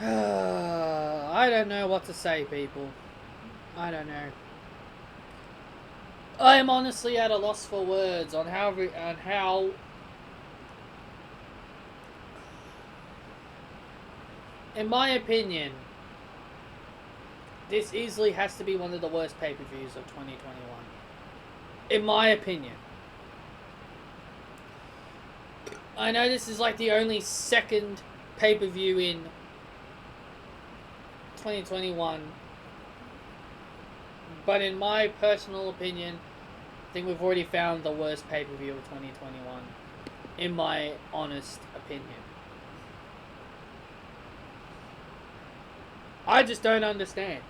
I don't know what to say, people. I don't know. I am honestly at a loss for words on how in my opinion, this easily has to be one of the worst pay-per-views of 2021. In my opinion. I know this is like the only second pay-per-view in 2021. But in my personal opinion, I think we've already found the worst pay-per-view of 2021. In my honest opinion. I just don't understand.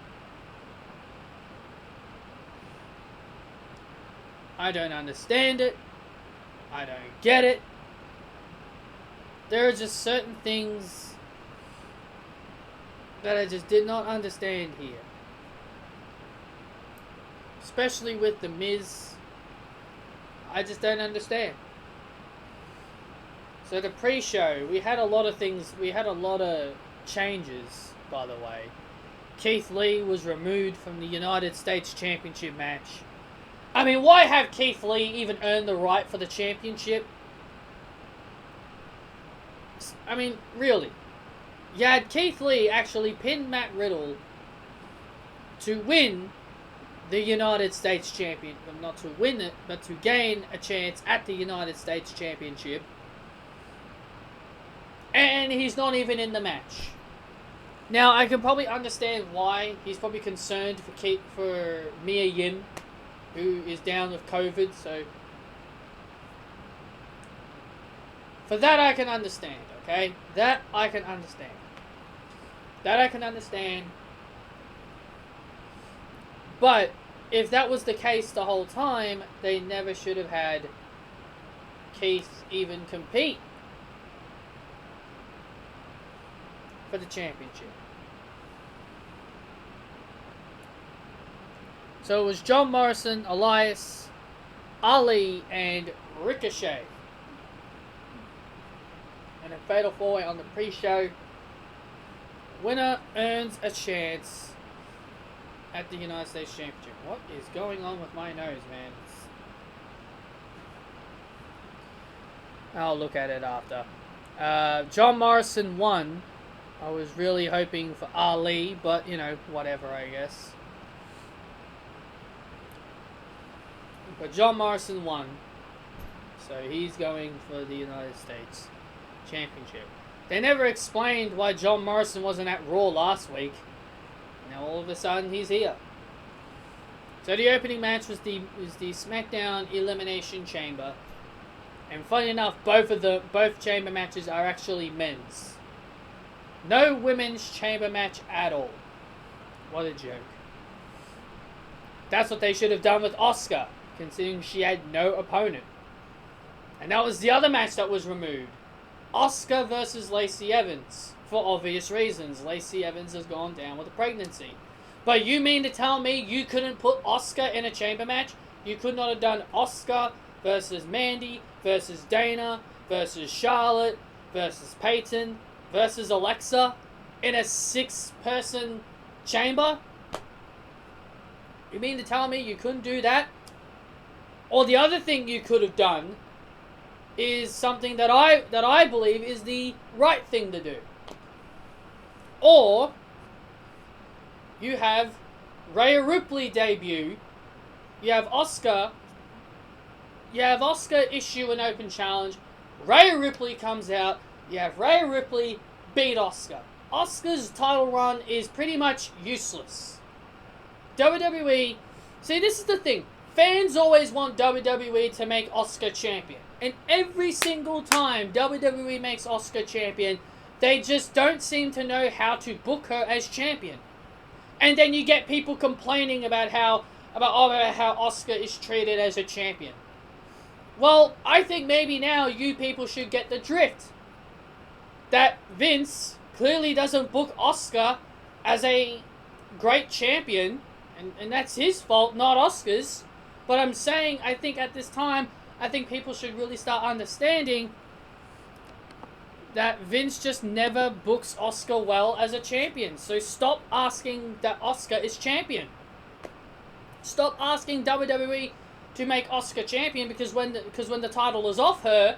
I don't understand it. I don't get it. There are just certain things that I just did not understand here. Especially with The Miz. I just don't understand. So the pre-show, we had a lot of things, we had a lot of changes, by the way. Keith Lee was removed from the United States Championship match. I mean, why have Keith Lee even earned the right for the championship? I mean, really. You had Keith Lee actually pin Matt Riddle to win the United States Championship. Not to win it, but to gain a chance at the United States Championship. And he's not even in the match. Now, I can probably understand why. He's probably concerned for Mia Yim, who is down with COVID, so for that I can understand, okay? That I can understand. But if that was the case the whole time, they never should have had Keith even compete for the championship. So it was John Morrison, Elias, Ali, and Ricochet. And a fatal 4-way on the pre-show. Winner earns a chance at the United States Championship. What is going on with my nose, man? I'll look at it after. John Morrison won. I was really hoping for Ali, but, you know, whatever, I guess. But John Morrison won. So he's going for the United States Championship. They never explained why John Morrison wasn't at Raw last week. Now all of a sudden he's here. So the opening match was the SmackDown Elimination Chamber. And funny enough, both chamber matches are actually men's. No women's chamber match at all. What a joke. That's what they should have done with Asuka, considering she had no opponent. And that was the other match that was removed. Asuka versus Lacey Evans. For obvious reasons. Lacey Evans has gone down with a pregnancy. But you mean to tell me you couldn't put Asuka in a chamber match? You could not have done Asuka versus Mandy versus Dana versus Charlotte versus Peyton versus Alexa in a 6-person chamber? You mean to tell me you couldn't do that? Or the other thing you could have done is something that I believe is the right thing to do. Or you have Rhea Ripley debut. You have Asuka issue an open challenge. Rhea Ripley comes out. You have Rhea Ripley beat Asuka. Asuka's title run is pretty much useless. WWE, see, this is the thing. Fans always want WWE to make Asuka champion. And every single time WWE makes Asuka champion, they just don't seem to know how to book her as champion. And then you get people complaining about how Asuka is treated as a champion. Well, I think maybe now you people should get the drift. That Vince clearly doesn't book Asuka as a great champion. And that's his fault, not Asuka's. But I'm saying, I think at this time, I think people should really start understanding that Vince just never books Asuka well as a champion. So stop asking that Asuka is champion. Stop asking WWE to make Asuka champion, because when the title is off her,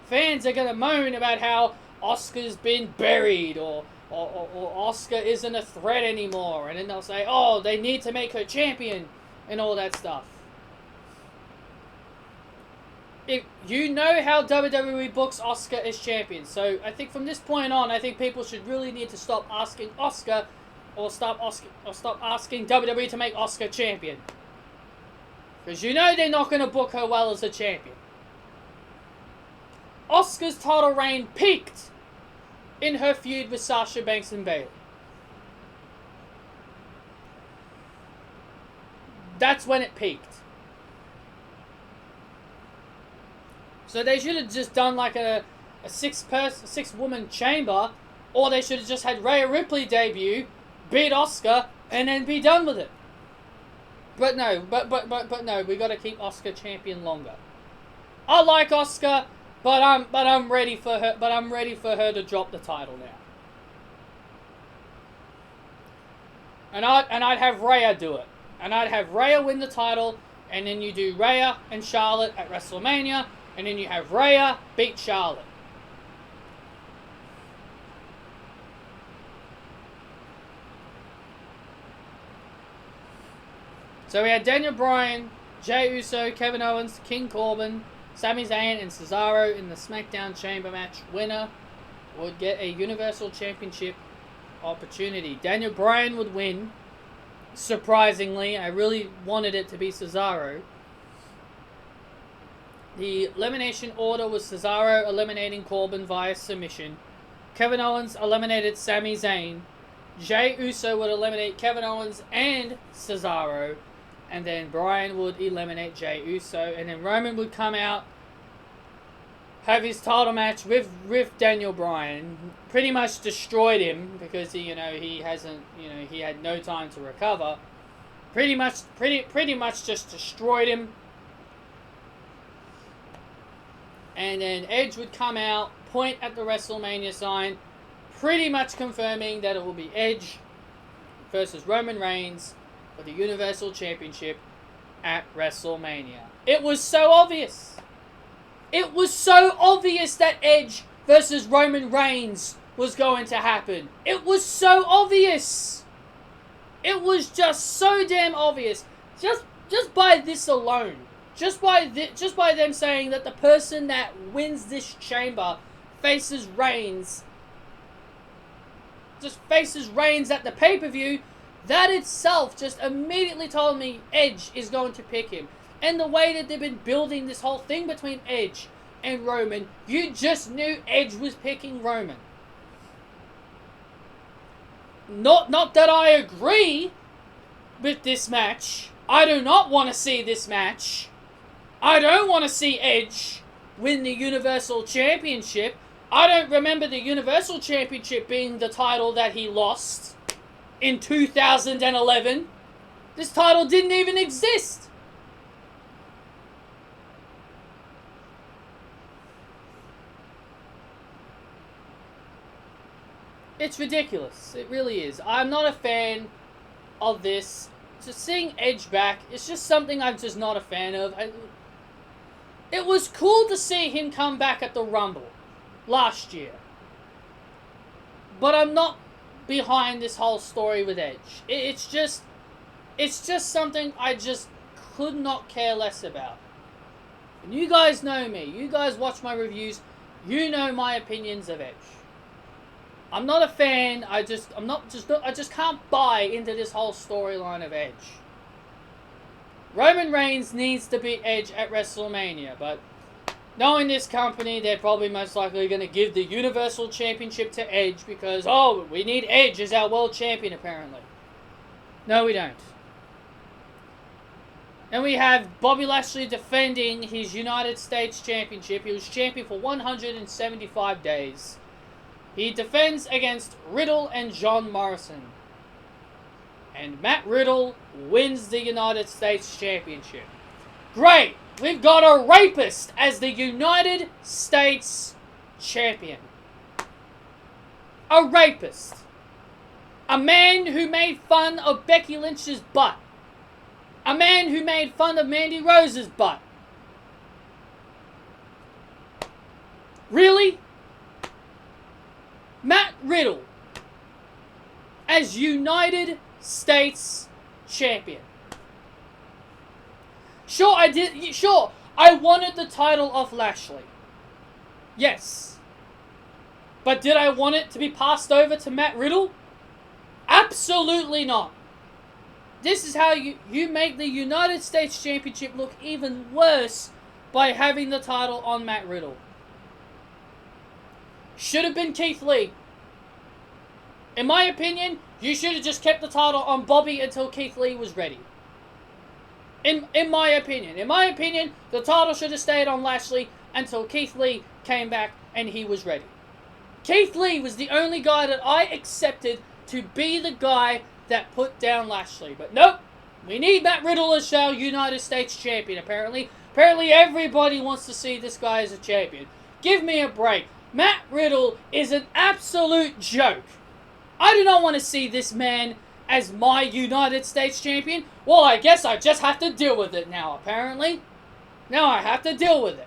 fans are gonna moan about how Asuka's been buried, or Asuka isn't a threat anymore, and then they'll say, oh, they need to make her champion and all that stuff. If you know how WWE books Asuka as champion, so I think from this point on, I think people should really need to stop asking Asuka, or stop asking WWE to make Asuka champion, because you know they're not going to book her well as a champion. Asuka's title reign peaked in her feud with Sasha Banks and Bayley. That's when it peaked. So they should have just done like a six-woman chamber, or they should have just had Rhea Ripley debut, beat Asuka, and then be done with it. But no, but no, we got to keep Asuka champion longer. I like Asuka, but I'm ready for her. But I'm ready for her to drop the title now. And I'd have Rhea do it, and I'd have Rhea win the title, and then you do Rhea and Charlotte at WrestleMania. And then you have Rhea beat Charlotte. So we had Daniel Bryan, Jey Uso, Kevin Owens, King Corbin, Sami Zayn, and Cesaro in the SmackDown Chamber match. Winner would get a Universal Championship opportunity. Daniel Bryan would win. Surprisingly, I really wanted it to be Cesaro. The elimination order was Cesaro eliminating Corbin via submission. Kevin Owens eliminated Sami Zayn. Jey Uso would eliminate Kevin Owens and Cesaro. And then Bryan would eliminate Jey Uso. And then Roman would come out, have his title match with Daniel Bryan. Pretty much destroyed him, because he had no time to recover. Pretty much just destroyed him. And then Edge would come out, point at the WrestleMania sign, pretty much confirming that it will be Edge versus Roman Reigns for the Universal Championship at WrestleMania. It was so obvious. It was so obvious that Edge versus Roman Reigns was going to happen. It was so obvious. It was just so damn obvious. Just by this alone. Just by them saying that the person that wins this chamber faces Reigns at the pay-per-view, that itself just immediately told me Edge is going to pick him. And the way that they've been building this whole thing between Edge and Roman, you just knew Edge was picking Roman. Not that I agree with this match. I do not want to see this match. I don't want to see Edge win the Universal Championship. I don't remember the Universal Championship being the title that he lost in 2011. This title didn't even exist. It's ridiculous. It really is. I'm not a fan of this. Just seeing Edge back, it's just something I'm just not a fan of. It was cool to see him come back at the Rumble last year. But I'm not behind this whole story with Edge. It's just something I just could not care less about. And you guys know me. You guys watch my reviews. You know my opinions of Edge. I'm not a fan. I just can't buy into this whole storyline of Edge. Roman Reigns needs to beat Edge at WrestleMania, but knowing this company, they're probably most likely going to give the Universal Championship to Edge because, oh, we need Edge as our world champion, apparently. No, we don't. And we have Bobby Lashley defending his United States Championship. He was champion for 175 days. He defends against Riddle and John Morrison. And Matt Riddle wins the United States Championship. Great! We've got a rapist as the United States Champion. A rapist. A man who made fun of Becky Lynch's butt. A man who made fun of Mandy Rose's butt. Really? Matt Riddle as United States Champion. Sure, I wanted the title off Lashley. Yes. But did I want it to be passed over to Matt Riddle? Absolutely not. This is how you make the United States Championship look even worse by having the title on Matt Riddle. Should have been Keith Lee. In my opinion, you should have just kept the title on Bobby until Keith Lee was ready. In my opinion. In my opinion, the title should have stayed on Lashley until Keith Lee came back and he was ready. Keith Lee was the only guy that I accepted to be the guy that put down Lashley. But nope, we need Matt Riddle as our United States Champion, apparently. Apparently everybody wants to see this guy as a champion. Give me a break. Matt Riddle is an absolute joke. I do not want to see this man as my United States Champion. Well, I guess I just have to deal with it now, apparently. Now I have to deal with it.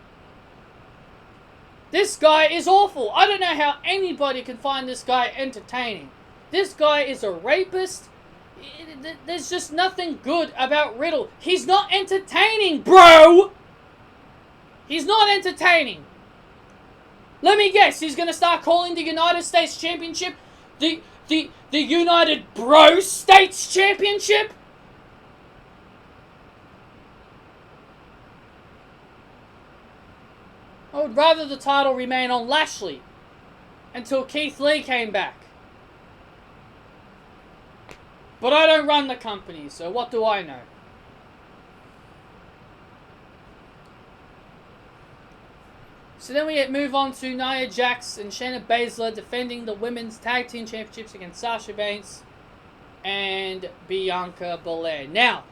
This guy is awful. I don't know how anybody can find this guy entertaining. This guy is a rapist. There's just nothing good about Riddle. He's not entertaining, bro! He's not entertaining. Let me guess, he's going to start calling the United States Championship the United Bro States Championship? I would rather the title remain on Lashley until Keith Lee came back. But I don't run the company, so what do I know? So then we move on to Nia Jax and Shayna Basler defending the Women's Tag Team Championships against Sasha Banks and Bianca Belair. Now,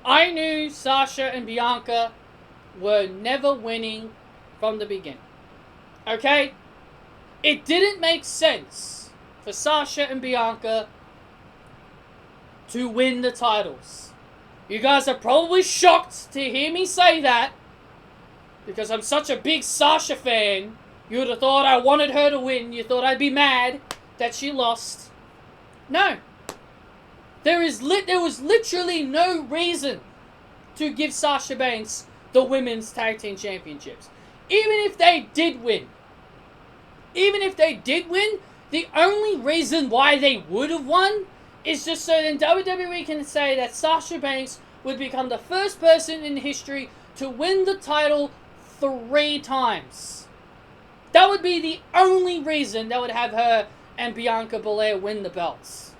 I knew Sasha and Bianca were never winning from the beginning. Okay? It didn't make sense for Sasha and Bianca to win the titles. You guys are probably shocked to hear me say that, because I'm such a big Sasha fan. You would have thought I wanted her to win. You thought I'd be mad that she lost. No. There was literally no reason to give Sasha Banks the Women's Tag Team Championships. Even if they did win. The only reason why they would have won is just so then WWE can say that Sasha Banks would become the first person in history to win the title 3 times. That would be the only reason that would have her and Bianca Belair win the belts.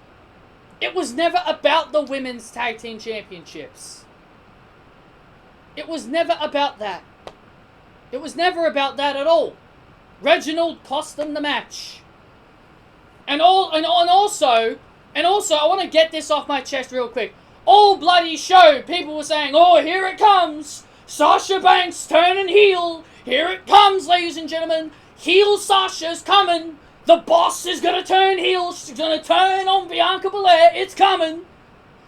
It was never about the Women's Tag Team Championships. It was never about that. It was never about that at all. Reginald cost them the match. And also, I want to get this off my chest real quick. All bloody show, people were saying, oh, here it comes. Sasha Banks turning heel. Here it comes, ladies and gentlemen. Heel Sasha's coming. The boss is going to turn heel. She's going to turn on Bianca Belair. It's coming.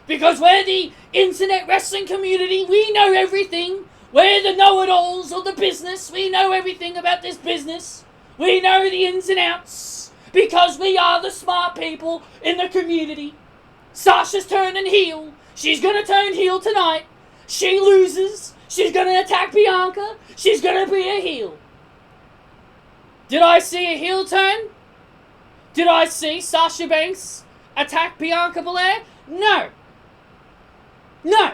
Because we're the internet wrestling community. We know everything. We're the know-it-alls of the business. We know everything about this business. We know the ins and outs. Because we are the smart people in the community. Sasha's turning heel. She's going to turn heel tonight. She loses. She's going to attack Bianca. She's going to be a heel. Did I see a heel turn? Did I see Sasha Banks attack Bianca Belair? No. No.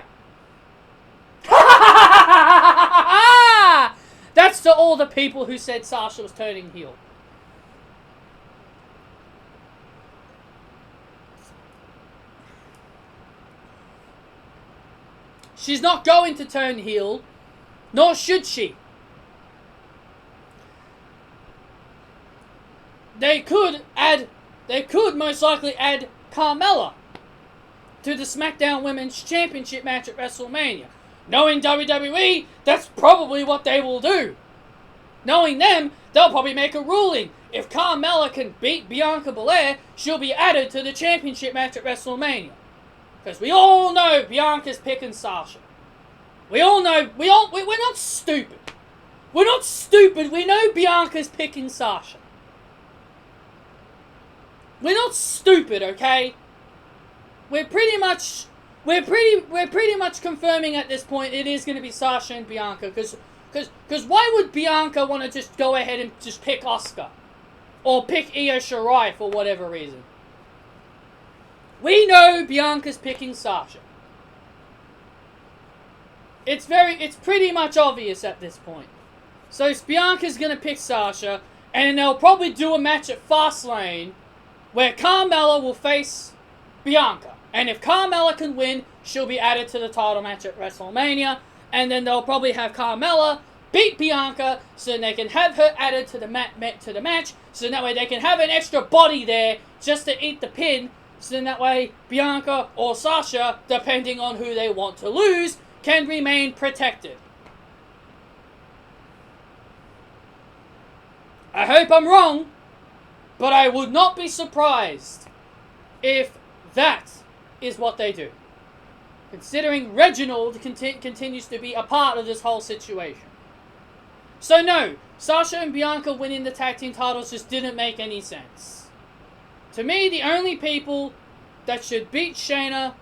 That's to all the people who said Sasha was turning heel. She's not going to turn heel, nor should she. They could most likely add Carmella to the SmackDown Women's Championship match at WrestleMania. Knowing WWE, that's probably what they will do. Knowing them, they'll probably make a ruling. If Carmella can beat Bianca Belair, she'll be added to the championship match at WrestleMania. Because we all know Bianca's picking Sasha. We all know, we're not stupid. We're not stupid, we know Bianca's picking Sasha. We're not stupid, okay? We're pretty much confirming at this point it is going to be Sasha and Bianca, because why would Bianca want to just go ahead and just pick Asuka? Or pick Io Shirai for whatever reason? We know Bianca's picking Sasha. It's pretty much obvious at this point. So Bianca's going to pick Sasha, and they'll probably do a match at Fastlane where Carmella will face Bianca. And if Carmella can win, she'll be added to the title match at WrestleMania. And then they'll probably have Carmella beat Bianca so they can have her added to the match. So that way they can have an extra body there just to eat the pin. So that way Bianca or Sasha, depending on who they want to lose, can remain protected. I hope I'm wrong, but I would not be surprised if that is what they do. Considering Reginald continues to be a part of this whole situation. So no, Sasha and Bianca winning the tag team titles just didn't make any sense. To me, the only people that should beat Shayna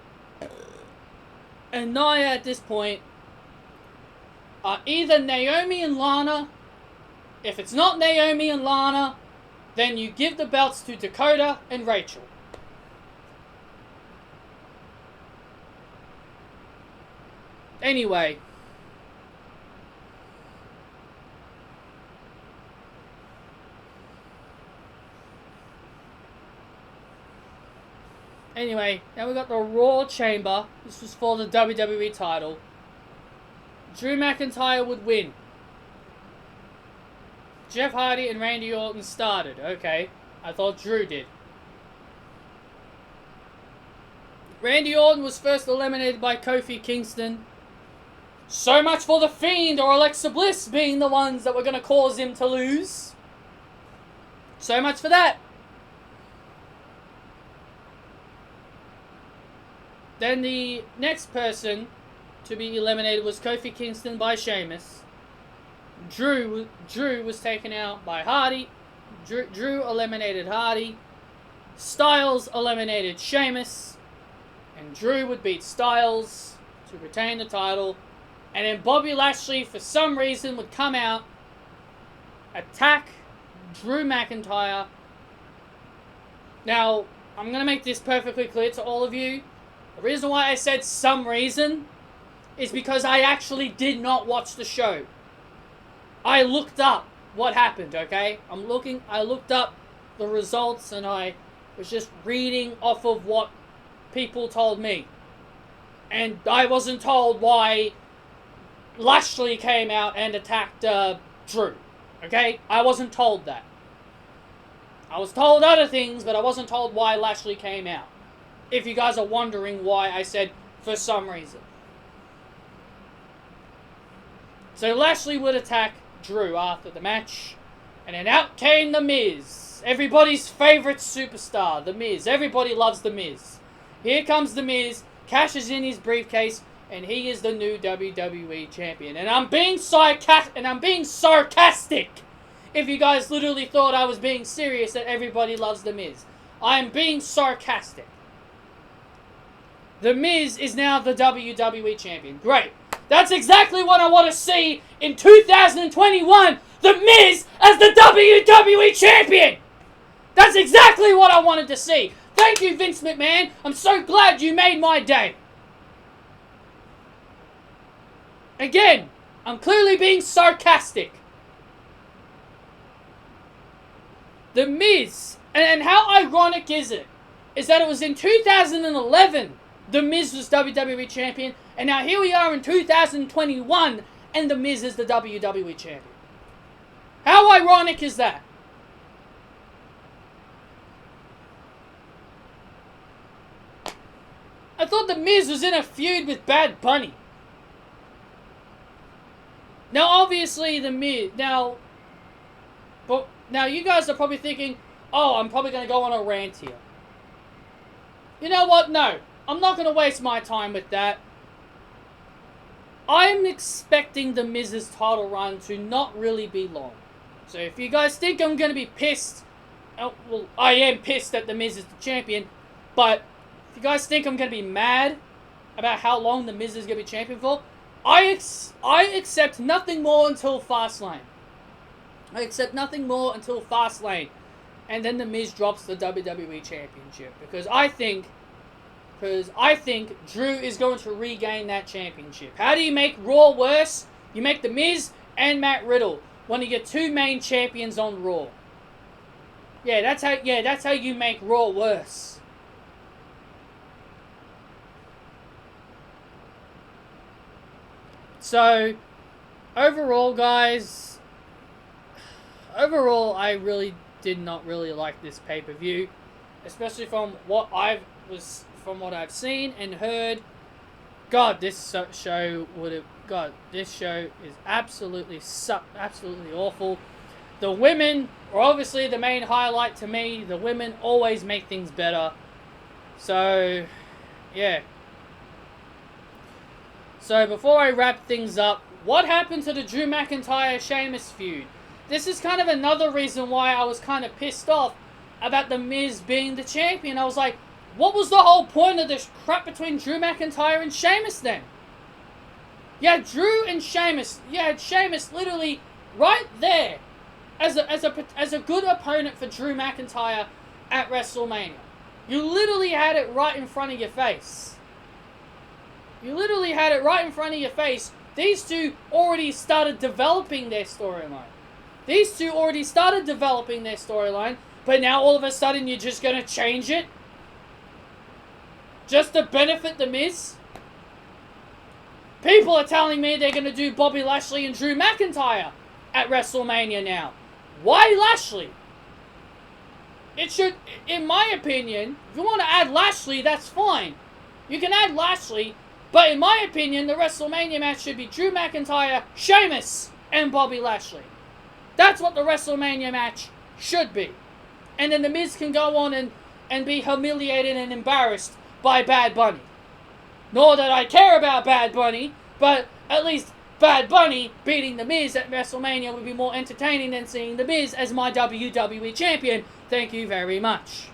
and Nia at this point are either Naomi and Lana. If it's not Naomi and Lana, then you give the belts to Dakota and Rachel. Anyway. Now we got the Raw Chamber. This was for the WWE title. Drew McIntyre would win. Jeff Hardy and Randy Orton started. Okay. I thought Drew did. Randy Orton was first eliminated by Kofi Kingston. So much for The Fiend or Alexa Bliss being the ones that were going to cause him to lose. So much for that. Then the next person to be eliminated was Kofi Kingston by Sheamus. Drew was taken out by Hardy. Drew eliminated Hardy. Styles eliminated Sheamus. And Drew would beat Styles to retain the title. And then Bobby Lashley, for some reason, would come out, attack Drew McIntyre. Now, I'm going to make this perfectly clear to all of you. The reason why I said some reason is because I actually did not watch the show. I looked up what happened, okay? I looked up the results and I was just reading off of what people told me. And I wasn't told why Lashley came out and attacked Drew. Okay? I wasn't told that. I was told other things, but I wasn't told why Lashley came out. If you guys are wondering why I said for some reason. So Lashley would attack Drew after the match. And then out came The Miz. Everybody's favorite superstar, The Miz. Everybody loves The Miz. Here comes The Miz, cashes in his briefcase, and he is the new WWE champion. And I'm being sarcastic. If you guys literally thought I was being serious that everybody loves The Miz. I am being sarcastic. The Miz is now the WWE champion. Great. That's exactly what I want to see in 2021. The Miz as the WWE champion. That's exactly what I wanted to see. Thank you, Vince McMahon. I'm so glad you made my day. Again, I'm clearly being sarcastic. The Miz, and how ironic is it, is that it was in 2011 The Miz was WWE champion, and now here we are in 2021, and The Miz is the WWE champion. How ironic is that? I thought The Miz was in a feud with Bad Bunny. Now, obviously, The Miz... Now, But now you guys are probably thinking, oh, I'm probably going to go on a rant here. You know what? No. I'm not going to waste my time with that. I'm expecting the Miz's title run to not really be long. So if you guys think I'm going to be pissed, well, I am pissed that the Miz is the champion, but if you guys think I'm going to be mad about how long the Miz is going to be champion for, I accept nothing more until Fastlane. I accept nothing more until Fastlane. And then the Miz drops the WWE Championship. Because I think Drew is going to regain that championship. How do you make Raw worse? You make the Miz and Matt Riddle when you get two main champions on Raw. Yeah, that's how you make Raw worse. So, overall, guys, I really did not really like this pay-per-view, especially from what I've seen and heard. God, this show is absolutely awful. The women are obviously the main highlight to me. The women always make things better. So, yeah. So, before I wrap things up, what happened to the Drew McIntyre-Sheamus feud? This is kind of another reason why I was kind of pissed off about The Miz being the champion. I was like, what was the whole point of this crap between Drew McIntyre and Sheamus then? Yeah, Drew and Sheamus. Yeah, Sheamus literally right there as a good opponent for Drew McIntyre at WrestleMania. You literally had it right in front of your face. These two already started developing their storyline. But now all of a sudden you're just going to change it? Just to benefit The Miz? People are telling me they're going to do Bobby Lashley and Drew McIntyre at WrestleMania now. Why Lashley? It should, in my opinion, if you want to add Lashley, that's fine. You can add Lashley, but in my opinion, the WrestleMania match should be Drew McIntyre, Sheamus, and Bobby Lashley. That's what the WrestleMania match should be. And then The Miz can go on and be humiliated and embarrassed by Bad Bunny. Nor that I care about Bad Bunny, but at least Bad Bunny beating The Miz at WrestleMania would be more entertaining than seeing The Miz as my WWE champion. Thank you very much.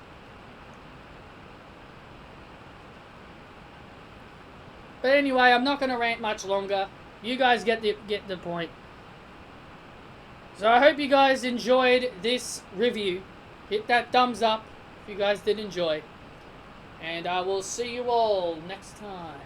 But anyway, I'm not going to rant much longer. You guys get the point. So I hope you guys enjoyed this review. Hit that thumbs up if you guys did enjoy. And I will see you all next time.